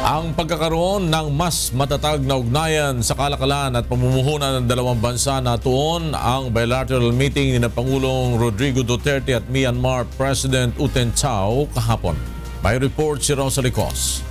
Ang pagkakaroon ng mas matatag na ugnayan sa kalakalan at pamumuhunan ng dalawang bansa natuon ang bilateral meeting ni Pangulong Rodrigo Duterte at Myanmar President U Ten Chao kahapon. May report si Rosalie Cos.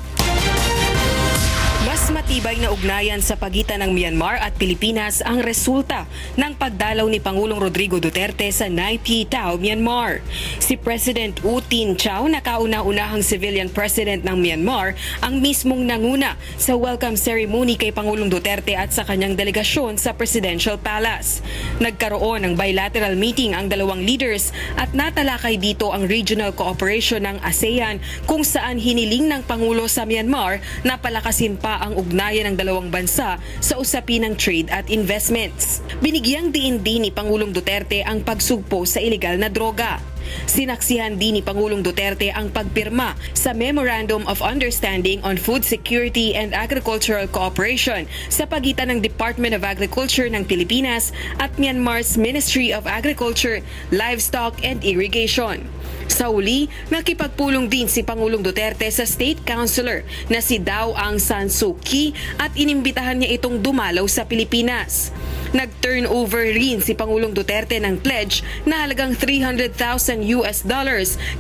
Mas matibay na ugnayan sa pagitan ng Myanmar at Pilipinas ang resulta ng pagdalaw ni Pangulong Rodrigo Duterte sa Naypyidaw, Myanmar. Si President U Ten Chao na kauna-unahang civilian president ng Myanmar ang mismong nanguna sa welcome ceremony kay Pangulong Duterte at sa kanyang delegasyon sa Presidential Palace. Nagkaroon ng bilateral meeting ang dalawang leaders at natalakay dito ang regional cooperation ng ASEAN kung saan hiniling ng Pangulo sa Myanmar na palakasin pa ang ugnayan ng dalawang bansa sa usapin ng trade at investments. Binigyang diin din ni Pangulong Duterte ang pagsugpo sa ilegal na droga. Sinaksihan din ni Pangulong Duterte ang pagpirma sa Memorandum of Understanding on Food Security and Agricultural Cooperation sa pagitan ng Department of Agriculture ng Pilipinas at Myanmar's Ministry of Agriculture, Livestock and Irrigation. Sa uli, nakipagpulong din si Pangulong Duterte sa State Councilor na si Daw Aung San Suu Kyi at inimbitahan niya itong dumalaw sa Pilipinas. Nag-turnover rin si Pangulong Duterte ng pledge na halagang $300,000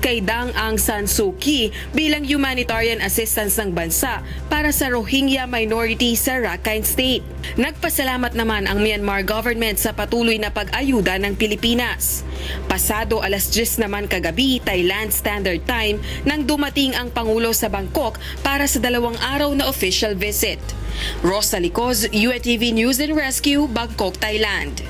kay Daw Aung San Suu Kyi bilang humanitarian assistance ng bansa para sa Rohingya minority sa Rakhine State. Nagpasalamat naman ang Myanmar government sa patuloy na pag-ayuda ng Pilipinas. Pasado 10:00 naman kagabi, Thailand Standard Time, nang dumating ang Pangulo sa Bangkok para sa 2 araw na official visit. Rosalie Cos, UNTV News and Rescue, Bangkok, Thailand.